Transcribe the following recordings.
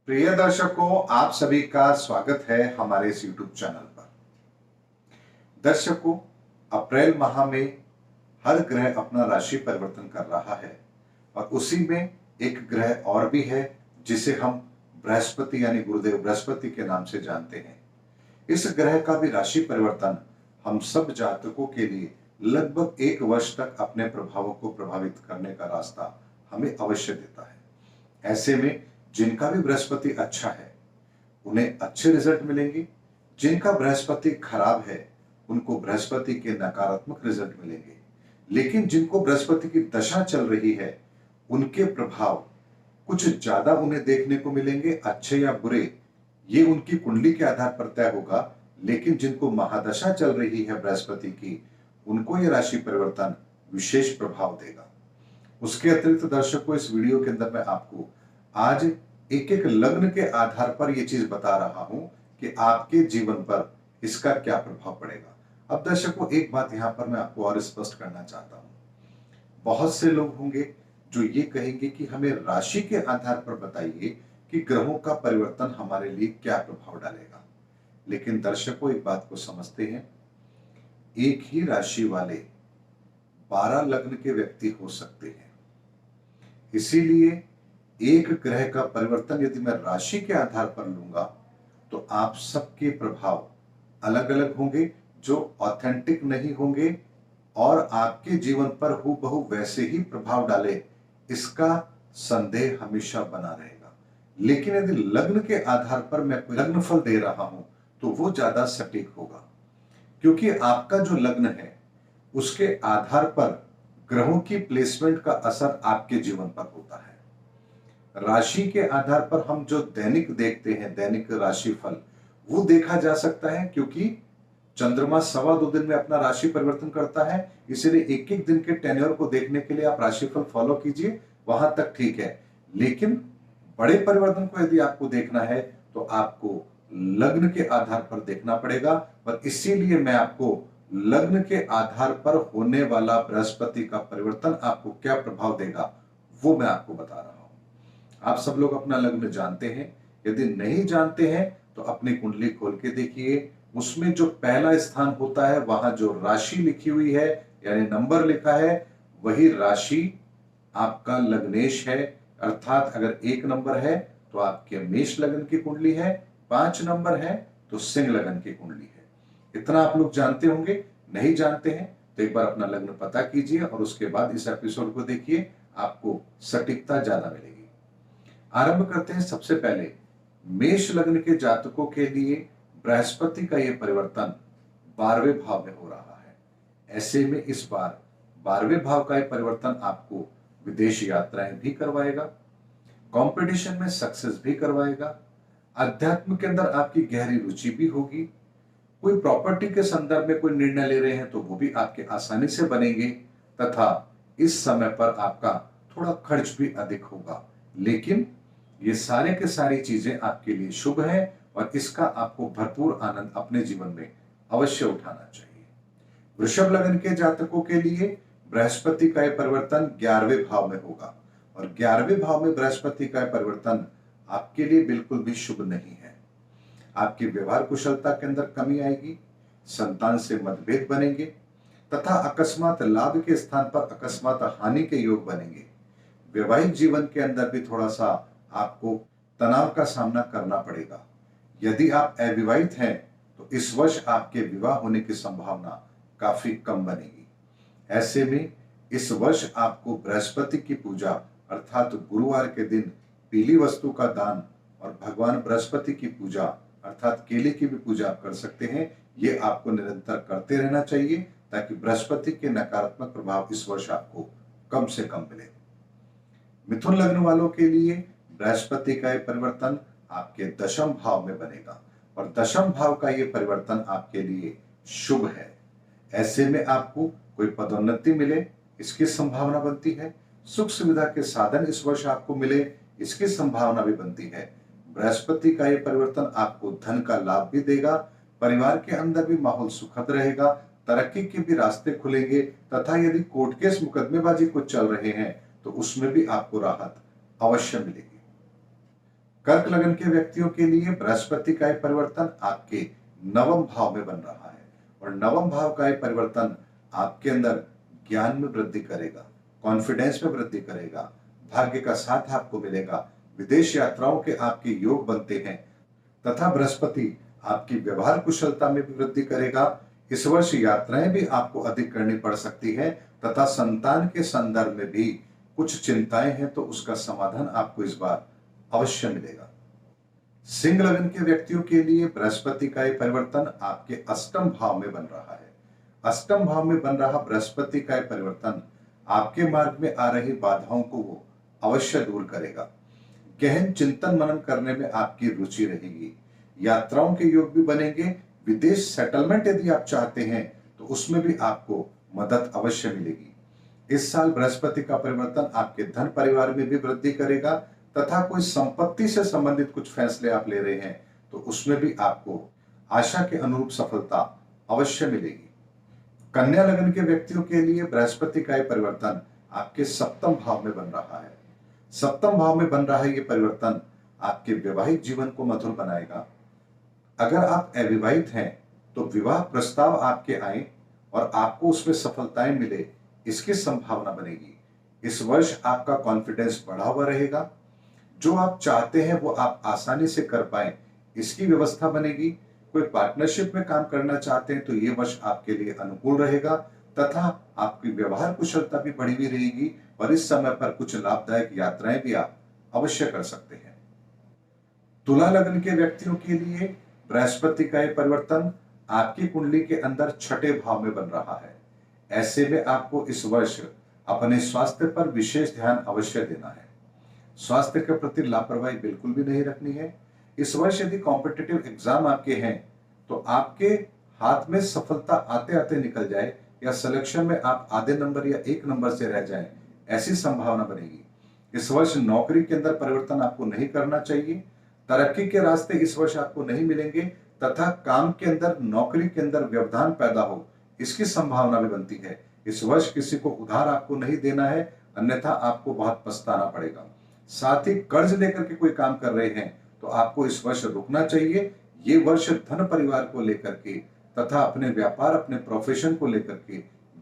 प्रिय दर्शकों, आप सभी का स्वागत है हमारे इस YouTube चैनल पर। दर्शकों, अप्रैल माह में हर ग्रह अपना राशि परिवर्तन कर रहा है और उसी में एक ग्रह और भी है जिसे हम बृहस्पति यानी गुरुदेव बृहस्पति के नाम से जानते हैं। इस ग्रह का भी राशि परिवर्तन हम सब जातकों के लिए लगभग 1 वर्ष तक अपने प्रभावों को प्रभावित करने का रास्ता हमें अवश्य देता है। ऐसे में जिनका भी बृहस्पति अच्छा है उन्हें अच्छे रिजल्ट मिलेंगे, जिनका बृहस्पति खराब है उनको बृहस्पति के नकारात्मक रिजल्ट मिलेंगे। लेकिन जिनको बृहस्पति की दशा चल रही है उनके प्रभाव कुछ ज्यादा उन्हें देखने को मिलेंगे, अच्छे या बुरे ये उनकी कुंडली के आधार पर तय होगा। लेकिन जिनको महादशा चल रही है बृहस्पति की, उनको यह राशि परिवर्तन विशेष प्रभाव देगा। उसके अतिरिक्त दर्शकों, इस वीडियो के अंदर मैं आपको आज एक एक लग्न के आधार पर यह चीज बता रहा हूं कि आपके जीवन पर इसका क्या प्रभाव पड़ेगा। अब दर्शकों, एक बात यहां पर मैं आपको और स्पष्ट करना चाहता हूं। बहुत से लोग होंगे जो ये कहेंगे कि हमें राशि के आधार पर बताइए कि ग्रहों का परिवर्तन हमारे लिए क्या प्रभाव डालेगा। लेकिन दर्शकों, एक बात को समझते हैं, एक ही राशि वाले 12 लग्न के व्यक्ति हो सकते हैं। इसीलिए एक ग्रह का परिवर्तन यदि मैं राशि के आधार पर लूंगा तो आप सबके प्रभाव अलग अलग होंगे, जो ऑथेंटिक नहीं होंगे और आपके जीवन पर हूबहू वैसे ही प्रभाव डाले, इसका संदेह हमेशा बना रहेगा। लेकिन यदि लग्न के आधार पर मैं कोई लग्न फल दे रहा हूं तो वो ज्यादा सटीक होगा, क्योंकि आपका जो लग्न है उसके आधार पर ग्रहों की प्लेसमेंट का असर आपके जीवन पर होता है। राशि के आधार पर हम जो दैनिक देखते हैं, दैनिक राशि फल, वो देखा जा सकता है, क्योंकि चंद्रमा 2.25 दिन में अपना राशि परिवर्तन करता है। इसीलिए एक एक दिन के टेन्योर को देखने के लिए आप राशिफल फॉलो कीजिए, वहां तक ठीक है। लेकिन बड़े परिवर्तन को यदि आपको देखना है तो आपको लग्न के आधार पर देखना पड़ेगा। और इसीलिए मैं आपको लग्न के आधार पर होने वाला बृहस्पति का परिवर्तन आपको क्या प्रभाव देगा वो मैं आपको बता रहा हूं। आप सब लोग अपना लग्न जानते हैं, यदि नहीं जानते हैं तो अपनी कुंडली खोल के देखिए। उसमें जो पहला स्थान होता है वहां जो राशि लिखी हुई है यानी नंबर लिखा है, वही राशि आपका लग्नेश है। अर्थात अगर 1 नंबर है तो आपके मेष लगन की कुंडली है, 5 नंबर है तो सिंह लगन की कुंडली है। इतना आप लोग जानते होंगे। नहीं जानते हैं तो एक बार अपना लग्न पता कीजिए और उसके बाद इस एपिसोड को देखिए, आपको सटीकता ज्यादा मिलेगी। आरंभ करते हैं। सबसे पहले मेष लग्न के जातकों के लिए बृहस्पति का यह परिवर्तन 12वें भाव में हो रहा है। ऐसे में इस बार 12वें भाव का यह परिवर्तन आपको विदेश यात्राएं भी करवाएगा, कंपटीशन में सक्सेस भी करवाएगा, अध्यात्म के अंदर आपकी गहरी रुचि भी होगी। कोई प्रॉपर्टी के संदर्भ में कोई निर्णय ले रहे हैं तो वो भी आपके आसानी से बनेंगे, तथा इस समय पर आपका थोड़ा खर्च भी अधिक होगा। लेकिन ये सारे के सारी चीजें आपके लिए शुभ है और इसका आपको भरपूर आनंद अपने जीवन में अवश्य उठाना चाहिए। वृषभ लग्न के जातकों के लिए बृहस्पति का यह परिवर्तन 11वें भाव में होगा और 11वें भाव में बृहस्पति का यह परिवर्तन आपके लिए बिल्कुल भी शुभ नहीं है। आपकी व्यवहार कुशलता के अंदर कमी आएगी, संतान से मतभेद बनेंगे तथा अकस्मात लाभ के स्थान पर अकस्मात हानि के योग बनेंगे। वैवाहिक जीवन के अंदर भी थोड़ा सा आपको तनाव का सामना करना पड़ेगा। यदि आप अविवाहित हैं तो इस वर्ष आपके विवाह होने की संभावना काफी कम बनेगी। ऐसे में इस वर्ष आपको बृहस्पति की पूजा अर्थात गुरुवार के दिन पीली वस्तु का दान और भगवान बृहस्पति की पूजा अर्थात केले की भी पूजा आप कर सकते हैं। ये आपको निरंतर करते रहना चाहिए ताकि बृहस्पति के नकारात्मक प्रभाव इस वर्ष आपको कम से कम मिले। मिथुन लग्न वालों के लिए बृहस्पति का यह परिवर्तन आपके 10वें भाव में बनेगा और 10वें भाव का यह परिवर्तन आपके लिए शुभ है। ऐसे में आपको कोई पदोन्नति मिले इसकी संभावना बनती है, सुख सुविधा के साधन इस वर्ष आपको मिले इसकी संभावना भी बनती है। बृहस्पति का यह परिवर्तन आपको धन का लाभ भी देगा, परिवार के अंदर भी माहौल सुखद रहेगा, तरक्की के भी रास्ते खुलेंगे तथा यदि कोर्ट केस मुकदमेबाजी कुछ चल रहे हैं तो उसमें भी आपको राहत अवश्य मिलेगी। कर्क लगन के व्यक्तियों के लिए बृहस्पति का ये परिवर्तन आपके नवम भाव में बन रहा है और नवम भाव का ये परिवर्तन आपके अंदर ज्ञान में वृद्धि करेगा, कॉन्फिडेंस में वृद्धि करेगा, भाग्य का साथ आपको मिलेगा, विदेश यात्राओं के आपके योग बनते हैं तथा बृहस्पति आपकी व्यवहार कुशलता में भी वृद्धि करेगा। इस वर्ष यात्राएं भी आपको अधिक करनी पड़ सकती है तथा संतान के संदर्भ में भी कुछ चिंताएं हैं तो उसका समाधान आपको इस बार अवश्य मिलेगा। सिंह लगन के व्यक्तियों के लिए बृहस्पति का यह परिवर्तन आपके अष्टम भाव में बन रहा है। अष्टम भाव में बन रहा बृहस्पति का यह परिवर्तन आपके मार्ग में आ रही बाधाओं को वो अवश्य दूर करेगा। गहन चिंतन मनन करने में आपकी रुचि रहेगी, यात्राओं के योग भी बनेंगे, विदेश सेटलमेंट यदि आप चाहते हैं तो उसमें भी आपको मदद अवश्य मिलेगी। इस साल बृहस्पति का परिवर्तन आपके धन परिवार में भी वृद्धि करेगा तथा कोई संपत्ति से संबंधित कुछ फैसले आप ले रहे हैं तो उसमें भी आपको आशा के अनुरूप सफलता अवश्य मिलेगी। कन्या लगन के व्यक्तियों के लिए बृहस्पति का यह परिवर्तन आपके सप्तम भाव में बन रहा है। सप्तम भाव में बन रहा है ये परिवर्तन आपके वैवाहिक जीवन को मधुर बनाएगा। अगर आप अविवाहित हैं तो विवाह प्रस्ताव आपके आए और आपको उसमें सफलताएं मिले, इसकी संभावना बनेगी। इस वर्ष आपका कॉन्फिडेंस बढ़ा हुआ रहेगा, जो आप चाहते हैं वो आप आसानी से कर पाए इसकी व्यवस्था बनेगी। कोई पार्टनरशिप में काम करना चाहते हैं तो ये वर्ष आपके लिए अनुकूल रहेगा तथा आपकी व्यवहार कुशलता भी बढ़ी हुई रहेगी और इस समय पर कुछ लाभदायक यात्राएं भी आप अवश्य कर सकते हैं। तुला लगन के व्यक्तियों के लिए बृहस्पति का यह परिवर्तन आपकी कुंडली के अंदर छठे भाव में बन रहा है। ऐसे में आपको इस वर्ष अपने स्वास्थ्य पर विशेष ध्यान अवश्य देना है। स्वास्थ्य के प्रति लापरवाही बिल्कुल भी नहीं रखनी है। इस वर्ष यदि कॉम्पिटिटिव एग्जाम आपके हैं तो आपके हाथ में सफलता आते आते निकल जाए या सिलेक्शन में आप आधे नंबर या एक नंबर से रह जाएं, ऐसी संभावना बनेगी। इस वर्ष नौकरी के अंदर परिवर्तन आपको नहीं करना चाहिए। तरक्की के रास्ते इस वर्ष आपको नहीं मिलेंगे तथा काम के अंदर, नौकरी के अंदर व्यवधान पैदा हो इसकी संभावना भी बनती है। इस वर्ष किसी को उधार आपको नहीं देना है, अन्यथा आपको बहुत पछताना पड़ेगा। साथ ही कर्ज लेकर के कोई काम कर रहे हैं तो आपको इस वर्ष रुकना चाहिए। ये वर्ष धन परिवार को लेकर के तथा अपने व्यापार, अपने प्रोफेशन को लेकर के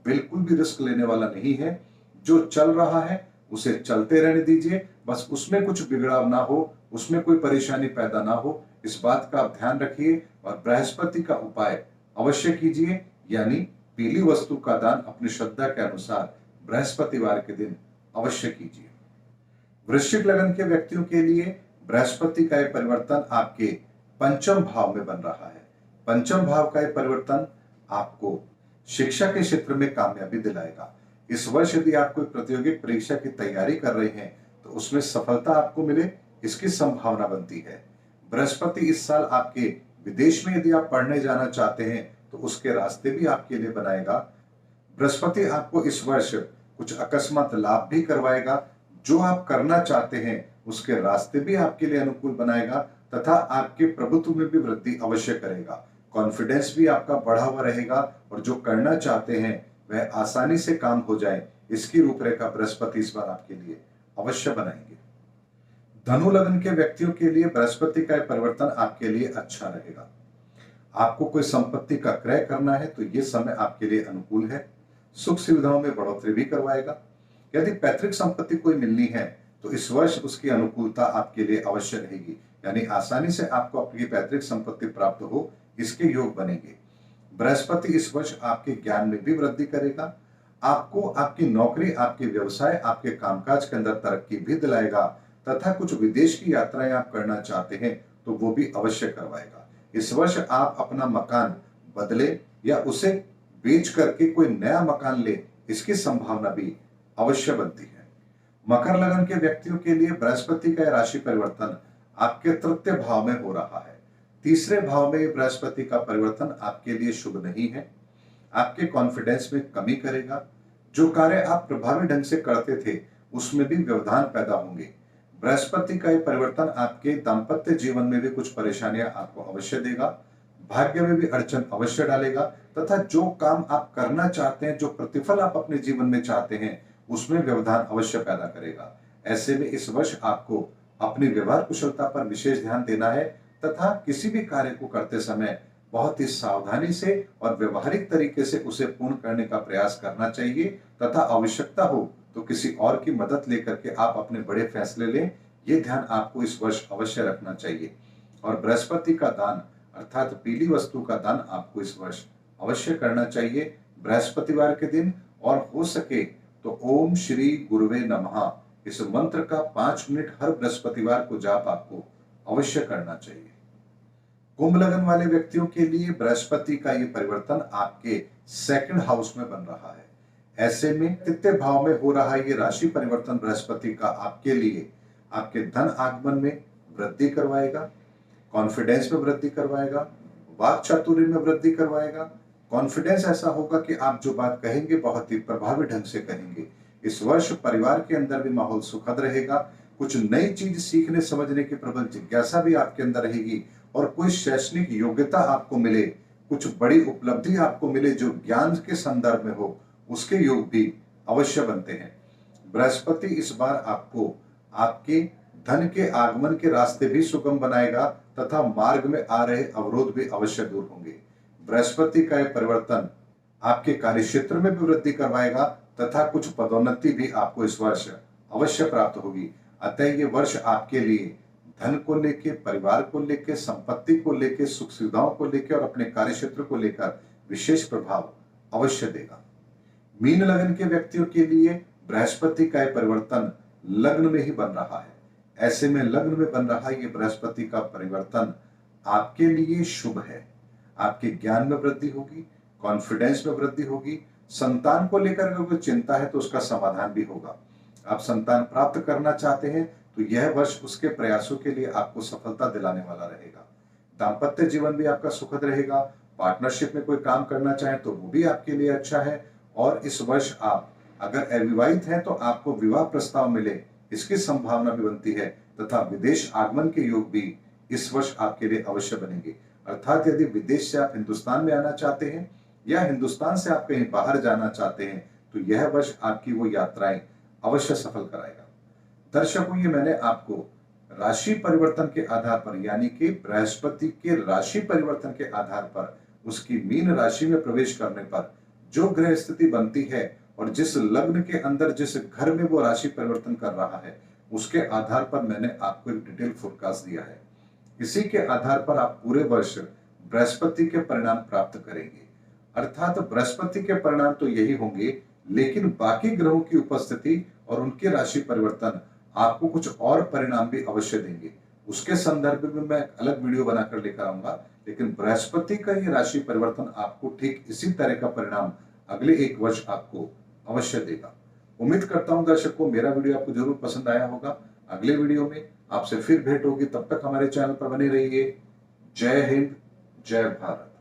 बिल्कुल भी रिस्क लेने वाला नहीं है। जो चल रहा है उसे चलते रहने दीजिए, बस उसमें कुछ बिगड़ाव ना हो, उसमें कोई परेशानी पैदा ना हो, इस बात का आप ध्यान रखिए और बृहस्पति का उपाय अवश्य कीजिए, यानी पीली वस्तु का दान अपनी श्रद्धा के अनुसार बृहस्पतिवार के दिन अवश्य कीजिए। वृश्चिक लगन के व्यक्तियों के लिए बृहस्पति का यह परिवर्तन आपके पंचम भाव में बन रहा है। पंचम भाव का यह परिवर्तन आपको शिक्षा के क्षेत्र में कामयाबी दिलाएगा। इस वर्ष यदि आप कोई प्रतियोगिक परीक्षा की तैयारी कर रहे हैं तो उसमें सफलता आपको मिले, इसकी संभावना बनती है। बृहस्पति इस साल आपके विदेश में यदि आप पढ़ने जाना चाहते हैं तो उसके रास्ते भी आपके लिए बनाएगा। बृहस्पति आपको इस वर्ष कुछ अकस्मात लाभ भी करवाएगा। जो आप करना चाहते हैं उसके रास्ते भी आपके लिए अनुकूल बनाएगा तथा आपके प्रभुत्व में भी वृद्धि अवश्य करेगा। कॉन्फिडेंस भी आपका बढ़ा हुआ रहेगा और जो करना चाहते हैं वह आसानी से काम हो जाए, इसकी रूपरेखा बृहस्पति इस बार आपके लिए अवश्य बनाएंगे। धनु लगन के व्यक्तियों के लिए बृहस्पति का परिवर्तन आपके लिए अच्छा रहेगा। आपको कोई संपत्ति का क्रय करना है तो यह समय आपके लिए अनुकूल है। सुख सुविधाओं में बढ़ोतरी भी करवाएगा। यदि पैतृक संपत्ति कोई मिलनी है तो इस वर्ष उसकी अनुकूलता आपके लिए अवश्य रहेगी, यानी आसानी से आपको अपनी पैतृक संपत्ति प्राप्त हो इसके योग बनेंगे। बृहस्पति इस वर्ष आपके ज्ञान में भी वृद्धि करेगा। आपको आपकी नौकरी, आपके व्यवसाय, आपके कामकाज के अंदर तरक्की भी दिलाएगा तथा कुछ विदेश की यात्राएं आप करना चाहते हैं तो वो भी अवश्य करवाएगा। इस वर्ष आप अपना मकान बदले या उसे बेच करके कोई नया मकान ले, इसकी संभावना भी अवश्य बनती है। मकर लगन के व्यक्तियों के लिए बृहस्पति का राशि परिवर्तन आपके तृतीय भाव में हो रहा है। तीसरे भाव में बृहस्पति का परिवर्तन आपके लिए शुभ नहीं है। आपके कॉन्फिडेंस में कमी करेगा। जो कार्य आप प्रभावी ढंग से करते थे उसमें भी व्यवधान पैदा होंगे। बृहस्पति का यह परिवर्तन आपके दाम्पत्य जीवन में भी कुछ परेशानियां आपको अवश्य देगा। भाग्य में भी अड़चन अवश्य डालेगा तथा जो काम आप करना चाहते हैं, जो प्रतिफल आप अपने जीवन में चाहते हैं, उसमें व्यवधान अवश्य पैदा करेगा। ऐसे में इस वर्ष आपको अपनी व्यवहार कुशलता पर विशेष ध्यान देना है तथा किसी भी कार्य को करते समय बहुत ही सावधानी से और व्यवहारिक तरीके से उसे पूर्ण करने का प्रयास करना चाहिए तथा आवश्यकता हो तो किसी और की मदद लेकर के आप अपने बड़े फैसले लें। ये ध्यान आपको इस वर्ष अवश्य रखना चाहिए। और बृहस्पति का दान अर्थात पीली वस्तु का दान आपको इस वर्ष अवश्य करना चाहिए बृहस्पतिवार के दिन। और हो सके तो ओम श्री गुरुवे नमः इस मंत्र का 5 मिनट हर बृहस्पतिवार को जाप आपको अवश्य करना चाहिए। कुंभ लगन वाले व्यक्तियों के लिए बृहस्पति का ये परिवर्तन आपके सेकंड हाउस में बन रहा है। ऐसे में तृतीय भाव में हो रहा ये राशि परिवर्तन बृहस्पति का आपके लिए आपके धन आगमन में वृद्धि करवाएगा, कॉन्फिडेंस में वृद्धि करवाएगा, वाक चातुर्य में वृद्धि करवाएगा। कॉन्फिडेंस ऐसा होगा कि आप जो बात कहेंगे बहुत ही प्रभावी ढंग से कहेंगे। इस वर्ष परिवार के अंदर भी माहौल सुखद रहेगा। कुछ नई चीज सीखने समझने की प्रबल जिज्ञासा भी आपके अंदर रहेगी और कोई शैक्षणिक योग्यता आपको मिले, कुछ बड़ी उपलब्धि आपको मिले जो ज्ञान के संदर्भ में हो, उसके योग भी अवश्य बनते हैं। बृहस्पति इस बार आपको आपके धन के आगमन के रास्ते भी सुगम बनाएगा तथा मार्ग में आ रहे अवरोध भी अवश्य दूर होंगे। बृहस्पति का यह परिवर्तन आपके कार्य क्षेत्र में भी वृद्धि करवाएगा तथा कुछ पदोन्नति भी आपको इस वर्ष अवश्य प्राप्त होगी। अतः ये वर्ष आपके लिए धन को लेके, परिवार को लेके, संपत्ति को लेके, सुख सुविधाओं को लेके और अपने कार्य क्षेत्र को लेकर विशेष प्रभाव अवश्य देगा। मीन लगन के व्यक्तियों के लिए बृहस्पति का यह परिवर्तन लग्न में ही बन रहा है। ऐसे में लग्न में बन रहा ये बृहस्पति का परिवर्तन आपके लिए शुभ है। आपके ज्ञान में वृद्धि होगी, कॉन्फिडेंस में वृद्धि होगी। संतान को लेकर अगर कोई चिंता है तो उसका समाधान भी होगा। आप संतान प्राप्त करना चाहते हैं तो यह वर्ष उसके प्रयासों के लिए आपको सफलता दिलाने वाला रहेगा। दाम्पत्य जीवन भी आपका सुखद रहेगा। पार्टनरशिप में कोई काम करना चाहें तो वो भी आपके लिए अच्छा है। और इस वर्ष आप अगर अविवाहित हैं तो आपको विवाह प्रस्ताव मिले, इसकी संभावना भी बनती है तथा विदेश आगमन के योग भी इस वर्ष आपके लिए अवश्य बनेंगे। अर्थात यदि विदेश से आप हिंदुस्तान में आना चाहते हैं या हिंदुस्तान से आप कहीं बाहर जाना चाहते हैं तो यह वर्ष आपकी वो यात्राएं अवश्य सफल कराएगा। दर्शकों, ये मैंने आपको राशि परिवर्तन के आधार पर यानी कि बृहस्पति के राशि परिवर्तन के आधार पर उसकी मीन राशि में प्रवेश करने पर जो ग्रह स्थिति बनती है और जिस लग्न के अंदर जिस घर में वो राशि परिवर्तन कर रहा है उसके आधार पर मैंने आपको एक डिटेल फोरकास्ट दिया है। इसी के आधार पर आप पूरे वर्ष बृहस्पति के परिणाम प्राप्त करेंगे। अर्थात बृहस्पति के परिणाम तो यही होंगे, लेकिन बाकी ग्रहों की उपस्थिति और उनके राशि परिवर्तन आपको कुछ और परिणाम भी अवश्य देंगे। उसके संदर्भ में मैं एक अलग वीडियो बनाकर लेकर आऊंगा, लेकिन बृहस्पति का ये राशि परिवर्तन आपको ठीक इसी तरह का परिणाम अगले एक वर्ष आपको अवश्य देगा। उम्मीद करता हूं दर्शकों मेरा वीडियो आपको जरूर पसंद आया होगा। अगले वीडियो में आपसे फिर भेंट होगी, तब तक हमारे चैनल पर बने रहिए। जय हिंद, जय भारत।